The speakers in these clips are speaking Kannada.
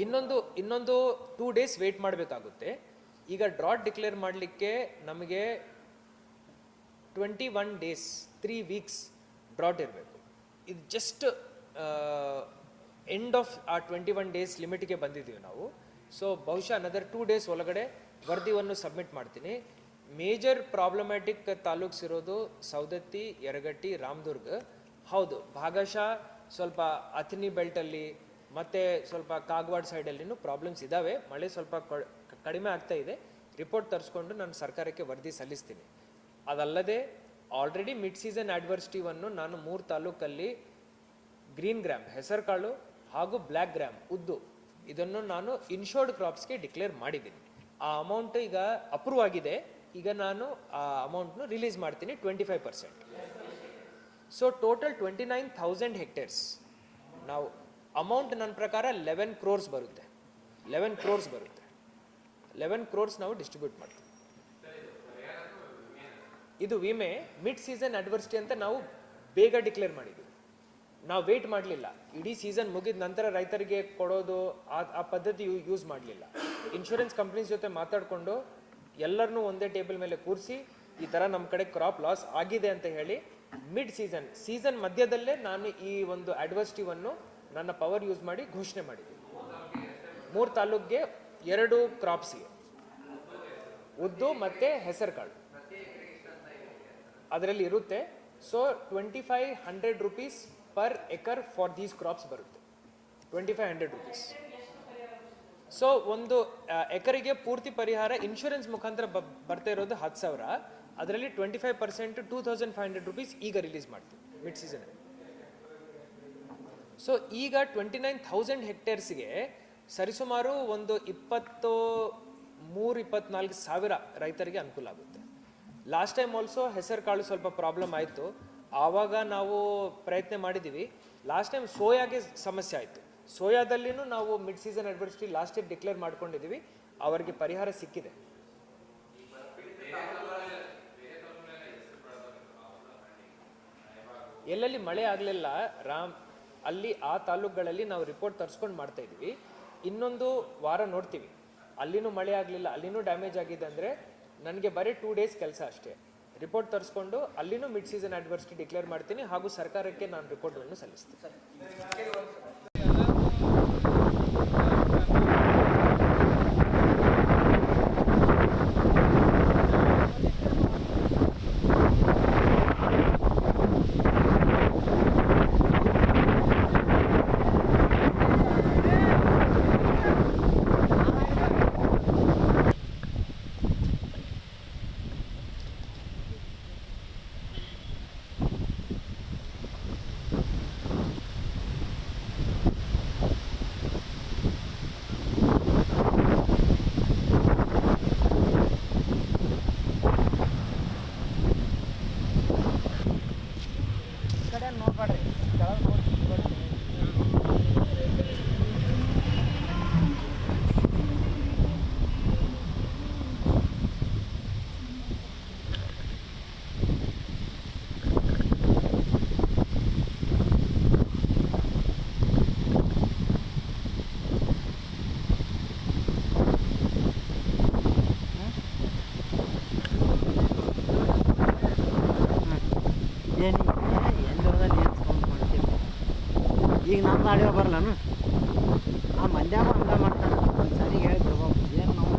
ಇನ್ನೊಂದು 2 days ವೇಟ್ ಮಾಡಬೇಕಾಗುತ್ತೆ. ಈಗ ಡ್ರಾಟ್ ಡಿಕ್ಲೇರ್ ಮಾಡಲಿಕ್ಕೆ ನಮಗೆ 21 days 3 weeks ಡ್ರಾಟ್ ಇರಬೇಕು. ಇದು ಜಸ್ಟ್ ಎಂಡ್ ಆಫ್ ಆ 21 days ಲಿಮಿಟ್ಗೆ ಬಂದಿದ್ದೀವಿ ನಾವು. ಸೊ ಬಹುಶಃ ಅನದರ್ 2 days ಒಳಗಡೆ ವರದಿಯನ್ನು ಸಬ್ಮಿಟ್ ಮಾಡ್ತೀನಿ. ಮೇಜರ್ ಪ್ರಾಬ್ಲಮ್ಯಾಟಿಕ್ ತಾಲೂಕ್ಸ್ ಇರೋದು ಸೌದತ್ತಿ, ಯರಗಟ್ಟಿ, ರಾಮದುರ್ಗ. ಹೌದು, ಭಾಗಶಃ ಸ್ವಲ್ಪ ಅಥಣಿ ಬೆಲ್ಟಲ್ಲಿ ಮತ್ತು ಸ್ವಲ್ಪ ಕಾಗವಾಡ ಸೈಡಲ್ಲಿನೂ ಪ್ರಾಬ್ಲಮ್ಸ್ ಇದ್ದಾವೆ. ಮಳೆ ಸ್ವಲ್ಪ ಕಡಿಮೆ ಆಗ್ತಾ ಇದೆ. ರಿಪೋರ್ಟ್ ತರಿಸ್ಕೊಂಡು ನಾನು ಸರ್ಕಾರಕ್ಕೆ ವರದಿ ಸಲ್ಲಿಸ್ತೀನಿ. ಅದಲ್ಲದೆ ಆಲ್ರೆಡಿ ಮಿಡ್ ಸೀಸನ್ ಅಡ್ವರ್ಸಿಟಿವನ್ನು ನಾನು 3 ತಾಲೂಕಲ್ಲಿ ಗ್ರೀನ್ ಗ್ರಾಮ್ ಹೆಸರುಕಾಳು ಹಾಗೂ ಬ್ಲ್ಯಾಕ್ ಗ್ರಾಮ್ ಉದ್ದು ಇದನ್ನು ನಾನು ಇನ್ಶೋರ್ಡ್ ಕ್ರಾಪ್ಸ್ಗೆ ಡಿಕ್ಲೇರ್ ಮಾಡಿದ್ದೀನಿ. ಆ ಅಮೌಂಟ್ ಈಗ ಅಪ್ರೂವ್ ಆಗಿದೆ. ಈಗ ನಾನು ಆ ಅಮೌಂಟ್ನು ರಿಲೀಸ್ ಮಾಡ್ತೀನಿ 25%. So total 29,000 hectares. ನಾವು ಅಮೌಂಟ್ ನನ್ನ ಪ್ರಕಾರ 11 crores ಬರುತ್ತೆ. 11 crores ಬರುತ್ತೆ. 11 crores ನಾವು ಡಿಸ್ಟ್ರಿಬ್ಯೂಟ್ ಮಾಡ್ತೀವಿ. ಇದು ವಿಮೆ ಮಿಡ್ ಸೀಸನ್ ಅಡ್ವರ್ಸಿಟಿ ಅಂತ ನಾವು ಬೇಗ ಡಿಕ್ಲೇರ್ ಮಾಡಿದ್ವಿ. ನಾವು ವೇಟ್ ಮಾಡಲಿಲ್ಲ. ಇಡೀ ಸೀಸನ್ ಮುಗಿದ ನಂತರ ರೈತರಿಗೆ ಕೊಡೋದು ಆ ಪದ್ಧತಿ ಯೂಸ್ ಮಾಡಲಿಲ್ಲ. ಇನ್ಶೂರೆನ್ಸ್ ಕಂಪ್ನೀಸ್ ಜೊತೆ ಮಾತಾಡಿಕೊಂಡು ಎಲ್ಲರನ್ನೂ ಒಂದೇ ಟೇಬಲ್ ಮೇಲೆ ಕೂರಿಸಿ ಈ ಥರ ನಮ್ಮ ಕಡೆ ಕ್ರಾಪ್ ಲಾಸ್ ಆಗಿದೆ ಅಂತ ಹೇಳಿ ಮಿಡ್ ಸೀಸನ್ ಮಧ್ಯದಲ್ಲೇ ನಾನು ಈ ಒಂದು ಅಡ್ವರ್ಸಿಟಿವನ್ನು ನನ್ನ ಪವರ್ ಯೂಸ್ ಮಾಡಿ ಘೋಷಣೆ ಮಾಡಿದ್ವಿ. 3 ತಾಲೂಕಿಗೆ 2 ಕ್ರಾಪ್ಸ್ಗೆ ಉದ್ದು ಮತ್ತು ಹೆಸರುಕಾಳು ಅದರಲ್ಲಿ ಇರುತ್ತೆ. So 2500 rupees per acre for these crops ಬರುತ್ತೆ. 2500 rupees. ಸೊ ಒಂದು ಎಕರಿಗೆ ಪೂರ್ತಿ ಪರಿಹಾರ ಇನ್ಶೂರೆನ್ಸ್ ಮುಖಾಂತರ ಬರ್ತಾ ಇರೋದು 10,000. ಅದರಲ್ಲಿ 25% 2,500 rupees ಈಗ ರಿಲೀಸ್ ಮಾಡ್ತೀವಿ ಮಿಡ್ ಸೀಸನ್. ಸೊ ಈಗ 29,000 hectaresಗೆ ಸರಿಸುಮಾರು ಒಂದು 23-24 ಸಾವಿರ ರೈತರಿಗೆ ಅನುಕೂಲ ಆಗುತ್ತೆ. ಲಾಸ್ಟ್ ಟೈಮ್ ಆಲ್ಸೋ ಹೆಸರು ಕಾಳು ಸ್ವಲ್ಪ ಪ್ರಾಬ್ಲಮ್ ಆಯಿತು. ಆವಾಗ ನಾವು ಪ್ರಯತ್ನ ಮಾಡಿದ್ದೀವಿ. ಲಾಸ್ಟ್ ಟೈಮ್ ಸೋಯಾಗೆ ಸಮಸ್ಯೆ ಆಯಿತು. ಸೋಯಾದಲ್ಲಿನೂ ನಾವು mid season adversity last year declare ಮಾಡ್ಕೊಂಡಿದ್ದೀವಿ. ಅವರಿಗೆ ಪರಿಹಾರ ಸಿಕ್ಕಿದೆ. ಎಲ್ಲೆಲ್ಲಿ ಮಳೆ ಆಗಲಿಲ್ಲ ಅಲ್ಲಿ ಆ ತಾಲೂಕುಗಳಲ್ಲಿ ನಾವು ರಿಪೋರ್ಟ್ ತರಿಸ್ಕೊಂಡು ಮಾಡ್ತಾ ಇದ್ದೀವಿ. ಇನ್ನೊಂದು ವಾರ ನೋಡ್ತೀವಿ. ಅಲ್ಲಿನೂ ಮಳೆ ಆಗಲಿಲ್ಲ, ಅಲ್ಲಿನೂ ಡ್ಯಾಮೇಜ್ ಆಗಿದೆ ಅಂದರೆ ನನಗೆ ಬರೀ 2 days ಕೆಲಸ ಅಷ್ಟೇ. ರಿಪೋರ್ಟ್ ತರಿಸ್ಕೊಂಡು ಅಲ್ಲಿನೂ ಮಿಡ್ ಸೀಸನ್ ಅಡ್ವರ್ಸಿಟಿ ಡಿಕ್ಲೇರ್ ಮಾಡ್ತೀನಿ ಹಾಗೂ ಸರ್ಕಾರಕ್ಕೆ ನಾನು ರಿಪೋರ್ಟನ್ನು ಸಲ್ಲಿಸ್ತೀನಿ. ಈಗ ನಮ್ಮ ಆಡಿಯೋ ಬರಲ್ಲನು ಆ ಮಂದ್ಯಾಮ ಹಂಗೆ ಮಾಡ್ತಾನೆ. ಒಂದು ಸರಿ ಹೇಳಿದ್ರು ಏನು ನಾವು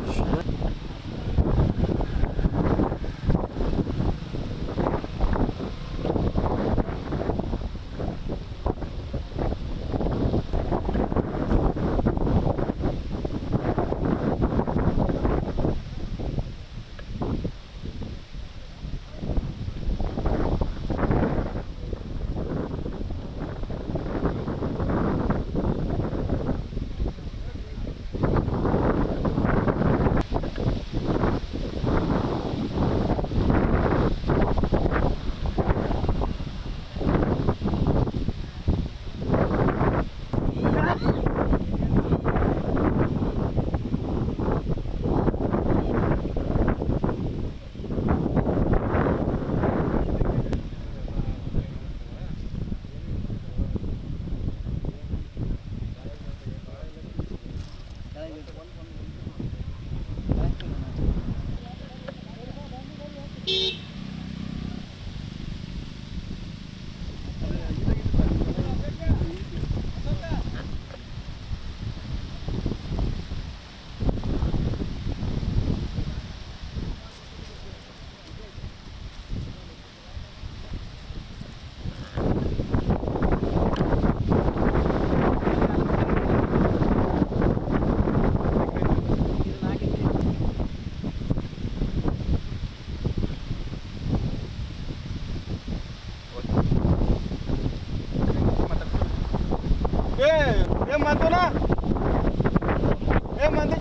ए म्हणतो ना ए म्हणते